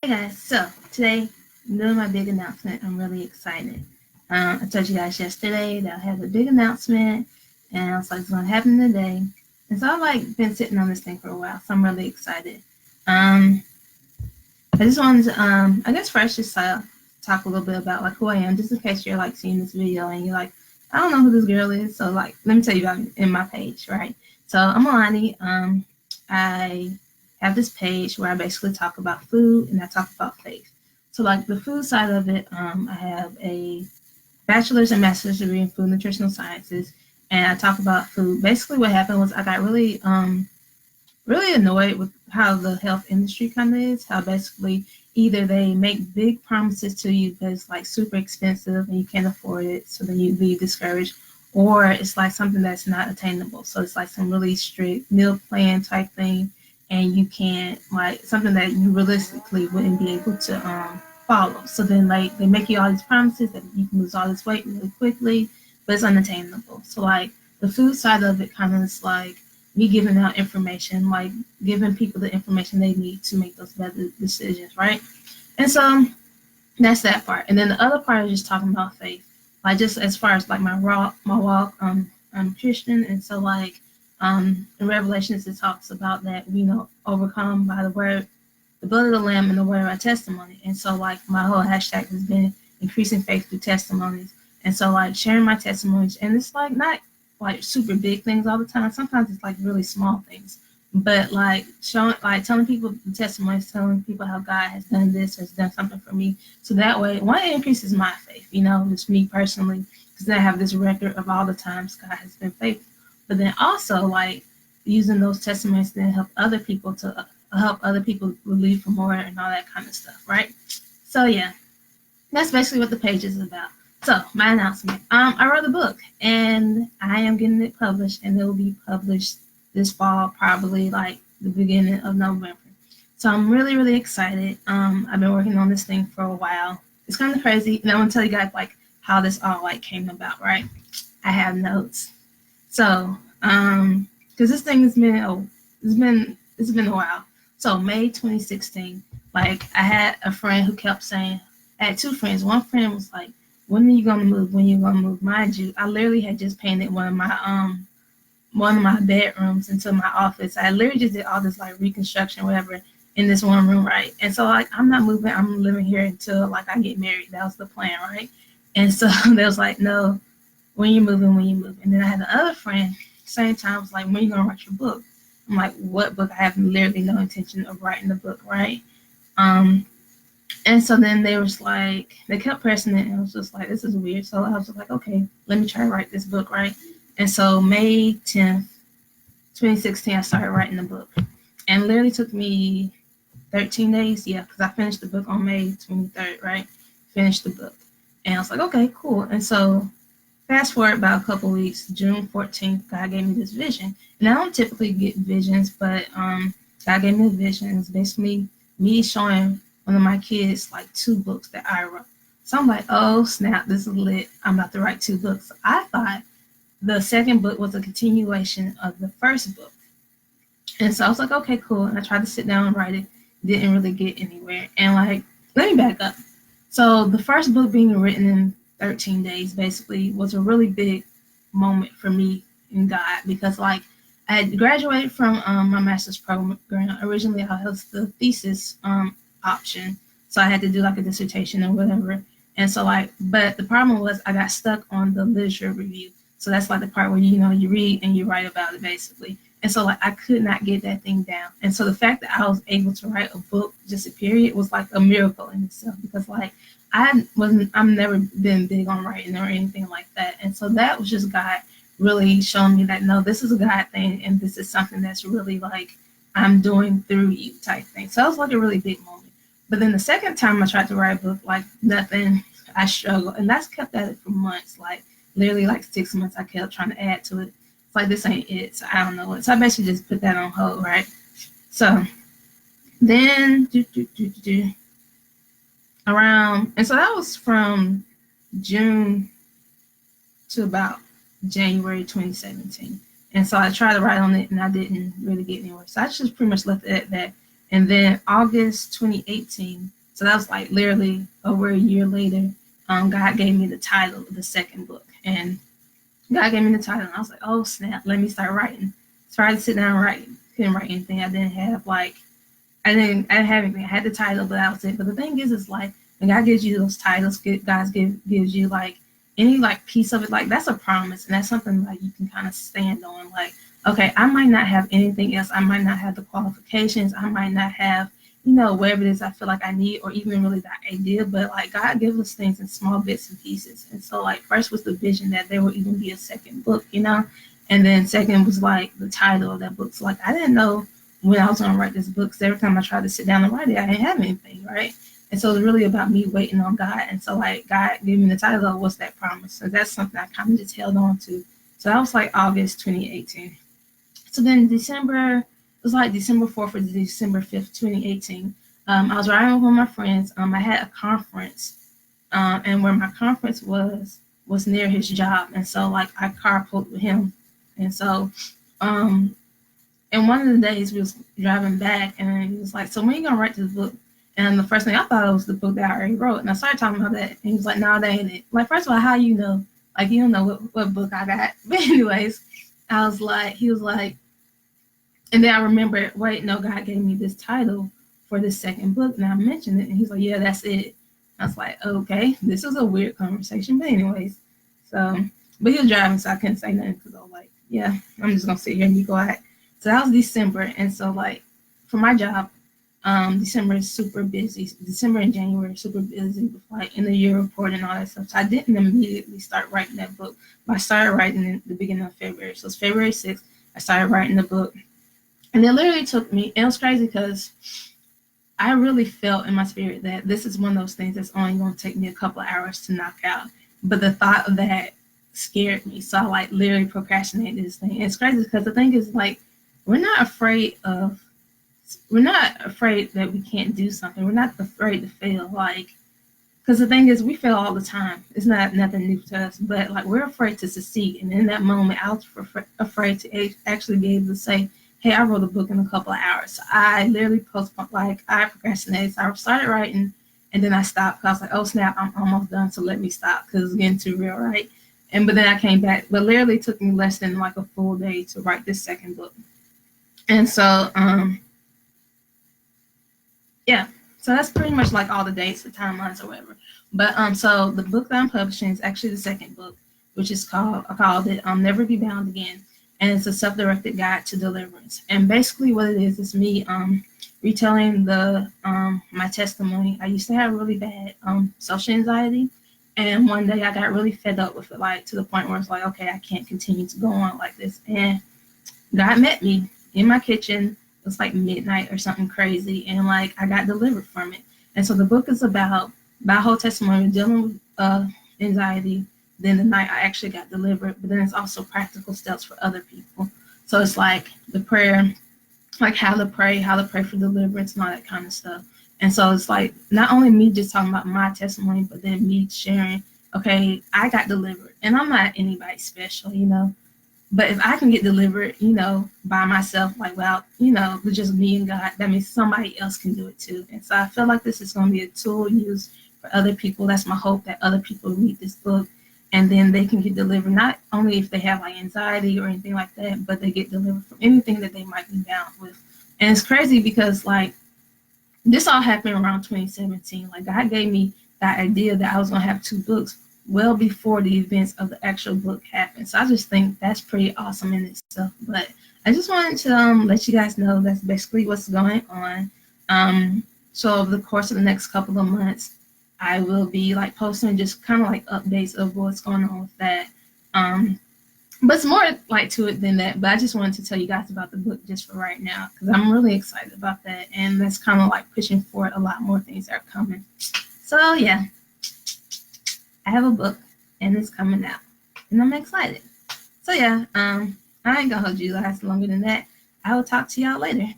Hey guys, so today I'm doing my big announcement. I'm really excited. I told you guys yesterday that I have a big announcement, and I was like, it's gonna happen today. And so I've like been sitting on this thing for a while, so I'm really excited. Um, I just wanted to, I guess first just talk a little bit about like who I am, just in case you're like seeing this video and you're like, I don't know who this girl is. So like, let me tell you about me in my page, right? So I'm Alani. I have this page where I basically talk about food and I talk about faith. So like the food side of it, I have a bachelor's and master's degree in food nutritional sciences, and I talk about food. Basically, what happened was I got really annoyed with how the health industry kind of is. How basically either they make big promises to you, but it's like super expensive and you can't afford it, so then you be discouraged, or it's like something that's not attainable. So it's like some really strict meal plan type thing, and you can't like something that you realistically wouldn't be able to follow. So then like they make you all these promises that you can lose all this weight really quickly, but it's unattainable. So like the food side of it kind of is like me giving out information, like giving people the information they need to make those better decisions, right? And so that's that part. And then the other part is just talking about faith, like just as far as like my walk. I'm Christian, and so like in Revelations it talks about that we overcome by the word, the blood of the Lamb, and the word of our testimony. And so like my whole hashtag has been increasing faith through testimonies. And so like sharing my testimonies, and it's like not like super big things all the time. Sometimes it's like really small things, but like showing, like telling people the testimonies, telling people how God has done this, has done something for me. So that way, one, it increases my faith, just me personally, because then I have this record of all the times God has been faithful. But then also like using those testimonies to then help other people believe for more and all that kind of stuff, right? So yeah, that's basically what the page is about. So my announcement. I wrote a book and I am getting it published, and it will be published this fall, probably like the beginning of November. So I'm really, really excited. I've been working on this thing for a while. It's kind of crazy, and I want to tell you guys like how this all like came about, right? I have notes. So, because this thing has been it's been a while. So May 2016, like I had a friend who kept saying, I had two friends. One friend was like, "When are you gonna move? When are you gonna move?" Mind you, I literally had just painted one of my bedrooms into my office. I literally just did all this like reconstruction, whatever, in this one room, right? And so like I'm not moving. I'm living here until like I get married. That was the plan, right? And so they was like, "No, when you moving, when you moving." And then I had the other friend, same time, was like, "When you gonna write your book?" I'm like, "What book? I have literally no intention of writing the book, right?" Um, and so then they was like, they kept pressing it, and I was just like, this is weird. So I was just like, okay, let me try to write this book, right? And so May 10th, 2016, I started writing the book. And literally took me 13 days, yeah, because I finished the book on May 23rd, right? Finished the book. And I was like, okay, cool. And so fast forward about a couple weeks, June 14th, God gave me this vision. And I don't typically get visions, but God gave me a vision. It's basically me showing one of my kids like two books that I wrote. So I'm like, oh snap, this is lit. I'm about to write two books. I thought the second book was a continuation of the first book. And so I was like, okay, cool. And I tried to sit down and write it. Didn't really get anywhere. And like, let me back up. So the first book being written in 13 days basically was a really big moment for me in God, because like I had graduated from my master's program. Originally I was the thesis option. So I had to do like a dissertation or whatever. And so like, but the problem was I got stuck on the literature review. So that's like the part where you read and you write about it basically. And so like I could not get that thing down. And so the fact that I was able to write a book, just a period, was like a miracle in itself, because like I've never been big on writing or anything like that. And so that was just God really showing me that no, this is a God thing, and this is something that's really like I'm doing through you type thing. So it was like a really big moment. But then the second time I tried to write a book, like nothing, I struggled. And that's kept at it for months, like literally like 6 months I kept trying to add to it. It's like this ain't it, so I don't know what. So I basically just put that on hold, right? So then around, and so that was from June to about January 2017. And so I tried to write on it and I didn't really get anywhere. So I just pretty much left it at that. And then August 2018, so that was like literally over a year later, God gave me the title of the second book. And God gave me the title, and I was like, oh snap, let me start writing. Tried to sit down and write. Couldn't write anything. I didn't have anything. I had the title, but that was it. But the thing is like when God gives you those titles, God gives you like any like piece of it, like that's a promise, and that's something like you can kind of stand on. Like, okay, I might not have anything else. I might not have the qualifications. I might not have, whatever it is I feel like I need, or even really that idea. But like God gives us things in small bits and pieces. And so like first was the vision that there would even be a second book, and then second was like the title of that book. So like I didn't know when I was going to write this book, because every time I tried to sit down and write it, I didn't have anything, right? And so it's really about me waiting on God. And so like God gave me the title of What's That Promise? So that's something I kind of just held on to. So that was like August 2018. So then December, it was like December 4th or December 5th, 2018. I was riding with one of my friends. I had a conference, and where my conference was near his job. And so like I carpooled with him. And so, and one of the days we was driving back, and he was like, so when are you going to write this book? And the first thing I thought it was the book that I already wrote. And I started talking about that. And he was like, no, that ain't it. Like, first of all, how you know? Like, you don't know what book I got. But anyways, he was like, and then I remembered, wait, no, God gave me this title for this second book. And I mentioned it. And he's like, yeah, that's it. I was like, okay, this is a weird conversation. But anyways, but he was driving, so I couldn't say nothing, because I was like, yeah, I'm just going to sit here and be quiet. So that was December. And so like for my job, December is super busy. December and January are super busy with like end of year report and all that stuff. So I didn't immediately start writing that book, but I started writing in the beginning of February. So it's February 6th. I started writing the book. And it literally took me, and it was crazy because I really felt in my spirit that this is one of those things that's only going to take me a couple of hours to knock out. But the thought of that scared me. So I like literally procrastinated this thing. And it's crazy because the thing is like, we're not afraid that we can't do something. We're not afraid to fail. Like, because the thing is, we fail all the time. It's not nothing new to us, but like we're afraid to succeed. And in that moment, I was afraid to actually be able to say, hey, I wrote a book in a couple of hours. So I literally I procrastinated. So I started writing, and then I stopped because I was like, oh snap, I'm almost done. So let me stop because it's getting too real, right? But then I came back. But literally it took me less than like a full day to write this second book. And so, yeah, so that's pretty much like all the dates, the timelines, or whatever. But so the book that I'm publishing is actually the second book, which is I called it Never Be Bound Again. And it's a self-directed guide to deliverance. And basically what it is me retelling my testimony. I used to have really bad social anxiety. And one day I got really fed up with it, like to the point where it's like, okay, I can't continue to go on like this. And God met me in my kitchen. It was like midnight or something crazy, and like I got delivered from it. And so the book is about my whole testimony dealing with anxiety. Then the night I actually got delivered, but then it's also practical steps for other people. So it's like the prayer, like how to pray for deliverance and all that kind of stuff. And so it's like not only me just talking about my testimony, but then me sharing, okay, I got delivered, and I'm not anybody special, But if I can get delivered, by myself, like without, with just me and God, that means somebody else can do it too. And so I feel like this is going to be a tool used for other people. That's my hope, that other people read this book and then they can get delivered, not only if they have like anxiety or anything like that, but they get delivered from anything that they might be bound with. And it's crazy because like this all happened around 2017. Like God gave me that idea that I was going to have 2 books well before the events of the actual book happened. So I just think that's pretty awesome in itself. But I just wanted to let you guys know that's basically what's going on. So over the course of the next couple of months, I will be like posting just kind of like updates of what's going on with that. But it's more like to it than that. But I just wanted to tell you guys about the book just for right now, because I'm really excited about that. And that's kind of like pushing forward a lot more things that are coming. So yeah. I have a book and it's coming out and I'm excited. So yeah, I ain't gonna hold you guys longer than that. I will talk to y'all later.